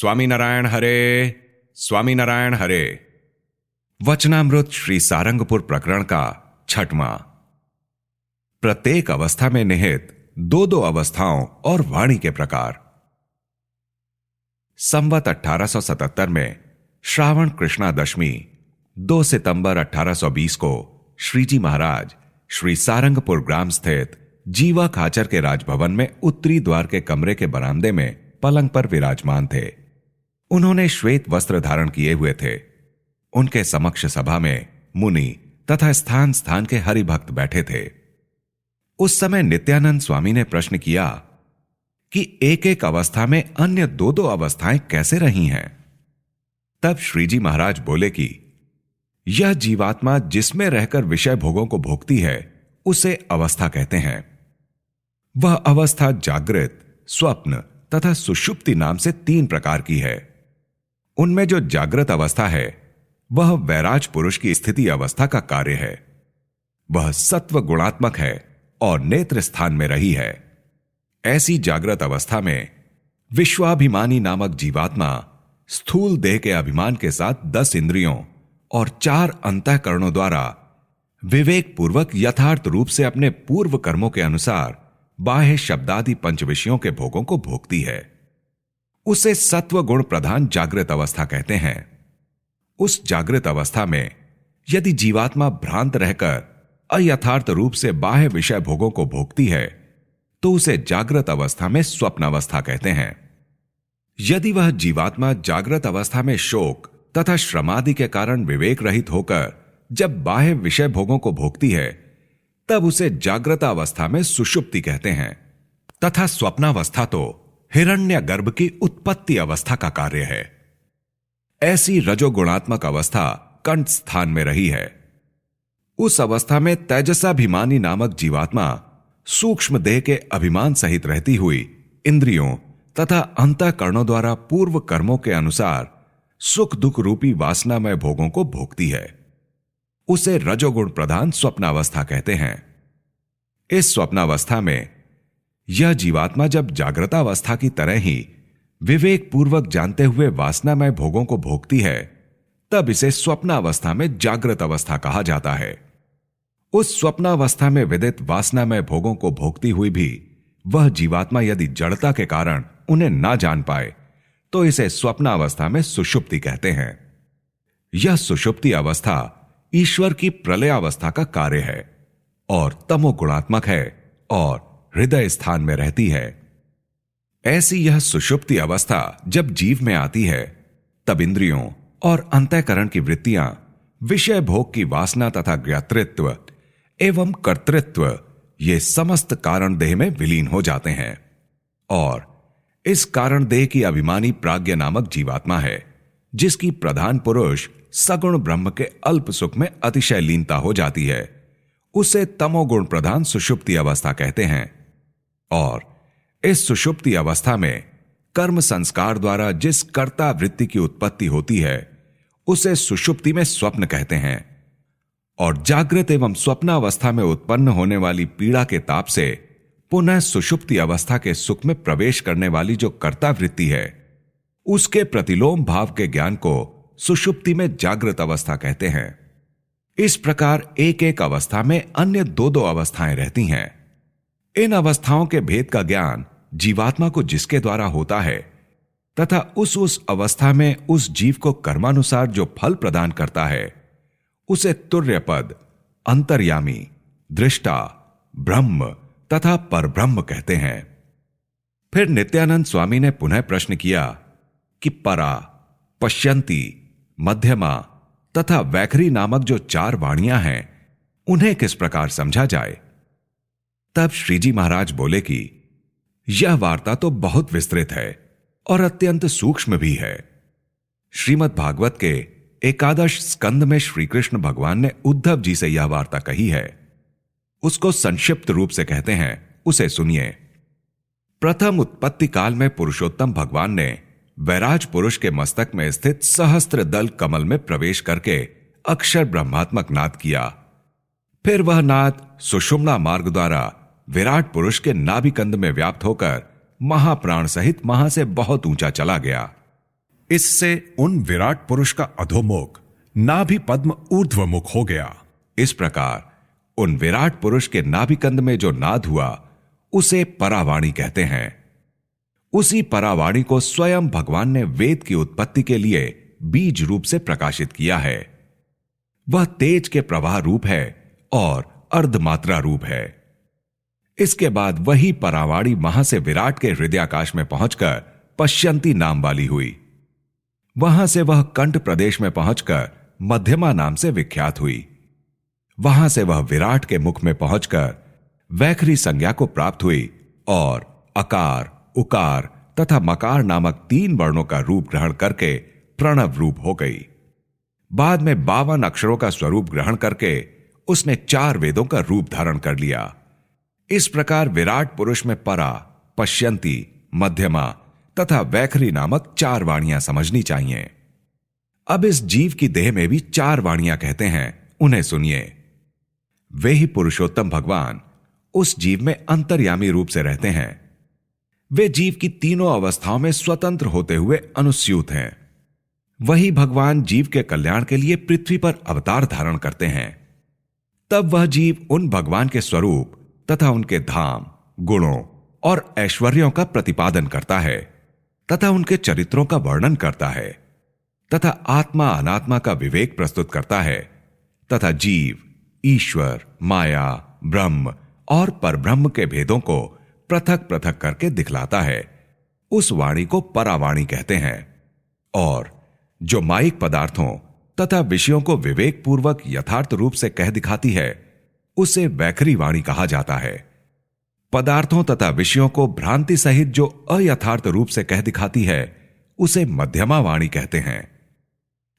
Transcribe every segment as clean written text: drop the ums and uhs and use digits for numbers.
स्वामीनारायण हरे, स्वामीनारायण हरे। वचनामृत श्री सारंगपुर प्रकरण का 6वां। प्रत्येक अवस्था में निहित दो दो अवस्थाओं और वाणी के प्रकार। संवत 1877 में श्रावण कृष्णा दशमी 2 सितंबर 1820 को श्रीजी महाराज श्री सारंगपुर ग्राम स्थित जीवा खाचर के राजभवन में उत्तरी द्वार के कमरे के बरामदे में पलंग पर विराजमान थे। उन्होंने श्वेत वस्त्र धारण किए हुए थे। उनके समक्ष सभा में मुनि तथा स्थान स्थान के हरिभक्त बैठे थे। उस समय नित्यानंद स्वामी ने प्रश्न किया कि एक एक अवस्था में अन्य दो दो अवस्थाएं कैसे रही हैं? तब श्रीजी महाराज बोले कि यह जीवात्मा जिसमें रहकर विषय भोगों को भोगती है उसे अवस्था कहते हैं। वह अवस्था जागृत, स्वप्न तथा सुषुप्ति नाम से 3 प्रकार की है। उनमें जो जागृत अवस्था है वह वैराज पुरुष की स्थिति अवस्था का कार्य है। वह सत्व गुणात्मक है और नेत्र स्थान में रही है। ऐसी जागृत अवस्था में विश्वाभिमानी नामक जीवात्मा स्थूल देह के अभिमान के साथ 10 इंद्रियों और 4 अंतःकरणों द्वारा विवेक पूर्वक यथार्थ रूप से अपने पूर्व कर्मों के अनुसार बाह्य शब्दादि पंच विषयों के भोगों को भोगती है। उसे सत्व गुण प्रधान जागृत अवस्था कहते हैं। उस जागृत अवस्था में यदि जीवात्मा भ्रांत रहकर अयथार्थ रूप से बाह्य विषय भोगों को भोगती है तो उसे जागृत अवस्था में स्वप्न अवस्था कहते हैं। यदि वह जीवात्मा जागृत अवस्था में शोक तथा श्रमादि के कारण विवेक रहित होकर जब बाह्य विषय भोगों को भोगती है तब उसे जागृत अवस्था में सुषुप्ति कहते हैं। तथा स्वप्नावस्था तो हिरण्य गर्भ की उत्पत्ति अवस्था का कार्य है। ऐसी रजोगुणात्मक अवस्था कंठ स्थान में रही है। उस अवस्था में तेजसाभिमानी नामक जीवात्मा सूक्ष्म देह के अभिमान सहित रहती हुई इंद्रियों तथा अंतःकरणों द्वारा पूर्व कर्मों के अनुसार सुख दुख रूपी वासनामय भोगों को भोगती है। उसे रजोगुण प्रधान स्वप्नावस्था कहते हैं। इस स्वप्नावस्था में यह जीवात्मा जब जागृतावस्था की तरह ही विवेक पूर्वक जानते हुए वासनामय भोगों को भोगती है तब इसे स्वप्नावस्था में जागृत अवस्था कहा जाता है। उस स्वप्नावस्था में विदित वासनामय भोगों को भोगती हुई भी वह जीवात्मा यदि जड़ता के कारण उन्हें ना जान पाए तो इसे स्वप्नावस्था में सुषुप्ति कहते हैं। यह सुषुप्ति अवस्था ईश्वर की प्रलयावस्था का कार्य है और तमोगुणात्मक है और हृदय स्थान में रहती है। ऐसी यह सुषुप्ति अवस्था जब जीव में आती है तब इंद्रियों और अंतःकरण की वृत्तियां विषय भोग की वासना तथा ज्ञातृत्व एवं कर्तृत्व ये समस्त कारण देह में विलीन हो जाते हैं और इस कारण देह की अभिमानी प्राज्ञ नामक जीवात्मा है जिसकी प्रधान पुरुष सगुण ब्रह्म के अल्प सुख में अतिशय लीनता हो जाती है। उसे तमोगुण प्रधान सुषुप्ति अवस्था कहते हैं। और इस सुषुप्ति अवस्था में कर्म संस्कार द्वारा जिस कर्ता वृत्ति की उत्पत्ति होती है उसे सुषुप्ति में स्वप्न कहते हैं। और जागृत एवं स्वप्नावस्था में उत्पन्न होने वाली पीड़ा के ताप से पुनः सुषुप्ति अवस्था के सुख में प्रवेश करने वाली जो कर्ता वृत्ति है उसके प्रतिलोम भाव के ज्ञान को सुषुप्ति में जागृत अवस्था कहते हैं। इस प्रकार एक एक अवस्था में अन्य दो दो अवस्थाएं रहती हैं। इन अवस्थाओं के भेद का ज्ञान जीवात्मा को जिसके द्वारा होता है तथा उस अवस्था में उस जीव को कर्मानुसार जो फल प्रदान करता है उसे तुर्यपद, अंतर्यामी, दृष्टा, ब्रह्म तथा परब्रह्म कहते हैं। फिर नित्यानंद स्वामी ने पुनः प्रश्न किया कि परा, पश्यंती, मध्यमा तथा वैखरी नामक जो 4 वाणियां हैं उन्हें किस प्रकार समझा जाए? तब श्रीजी महाराज बोले कि यह वार्ता तो बहुत विस्तृत है और अत्यंत सूक्ष्म भी है। श्रीमद् भागवत के 11 स्कंद में श्री कृष्ण भगवान ने उद्धव जी से यह वार्ता कही है। उसको संक्षिप्त रूप से कहते हैं, उसे सुनिए। प्रथम उत्पत्ति काल में पुरुषोत्तम भगवान ने वैराज पुरुष के मस्तक में स्थित सहस्त्र दल कमल में प्रवेश करके अक्षर ब्रह्मात्मक नाद किया। फिर वह नाद सुषुम्ना मार्ग द्वारा विराट पुरुष के नाभिकंद में व्याप्त होकर महाप्राण सहित महा से बहुत ऊंचा चला गया। इससे उन विराट पुरुष का अधोमुख नाभि पद्म ऊर्ध्वमुख हो गया। इस प्रकार उन विराट पुरुष के नाभिकंद में जो नाद हुआ उसे परावाणी कहते हैं। उसी परावाणी को स्वयं भगवान ने वेद की उत्पत्ति के लिए बीज रूप से प्रकाशित किया है। वह तेज के प्रवाह रूप है और अर्धमात्रा रूप है। इसके बाद वही परावाणी वहां से विराट के हृदयाकाश में पहुंचकर पश्यंती नाम वाली हुई। वहां से वह कंठ प्रदेश में पहुंचकर मध्यमा नाम से विख्यात हुई। वहां से वह विराट के मुख में पहुंचकर वैखरी संज्ञा को प्राप्त हुई और अकार, उकार तथा मकार नामक 3 वर्णों का रूप ग्रहण करके प्रणव रूप हो गई। बाद में 52 अक्षरों का स्वरूप ग्रहण करके उसने 4 वेदों का रूप धारण कर लिया। इस प्रकार विराट पुरुष में परा, पश्यंती, मध्यमा तथा वैखरी नामक 4 वाणियां समझनी चाहिए। अब इस जीव की देह में भी 4 वाणियां कहते हैं, उन्हें सुनिए। वे ही पुरुषोत्तम भगवान उस जीव में अंतर्यामी रूप से रहते हैं। वे जीव की तीनों अवस्थाओं में स्वतंत्र होते हुए अनुस्यूत हैं। वही भगवान जीव के कल्याण के लिए पृथ्वी पर अवतार धारण करते हैं। तब वह जीव उन भगवान के स्वरूप तथा उनके धाम, गुणों और ऐश्वर्यों का प्रतिपादन करता है तथा उनके चरित्रों का वर्णन करता है तथा आत्मा अनात्मा का विवेक प्रस्तुत करता है तथा जीव, ईश्वर, माया, ब्रह्म और परब्रह्म के भेदों को पृथक पृथक करके दिखलाता है। उस वाणी को परावाणी कहते हैं। और जो माइक पदार्थों तथा विषयों को विवेक पूर्वक यथार्थ रूप से कह दिखाती है उसे वैखरी वाणी कहा जाता है। पदार्थों तथा विषयों को भ्रांति सहित जो अयथार्थ रूप से कह दिखाती है उसे मध्यमा वाणी कहते हैं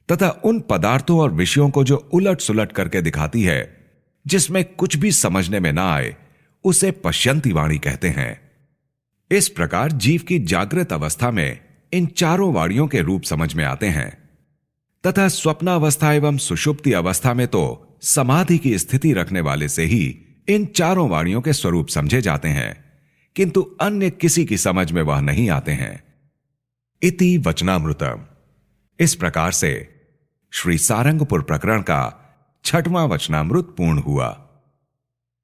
तथा उन पदार्थों और विषयों को जो उलट सुलट करके दिखाती है, जिसमें कुछ भी समझने में ना आए, उसे पश्यंती वाणी कहते हैं। इस प्रकार जीव की जागृत अवस्था में इन 4 वाणियों के रूप समझ में आते हैं तथा स्वप्नावस्था एवं सुषुप्ति अवस्था में तो समाधि की स्थिति रखने वाले से ही इन 4 वाणियों के स्वरूप समझे जाते हैं, किंतु अन्य किसी की समझ में वह नहीं आते हैं। इति वचनामृतम। इस प्रकार से श्री सारंगपुर प्रकरण का 6वां वचनामृत पूर्ण हुआ।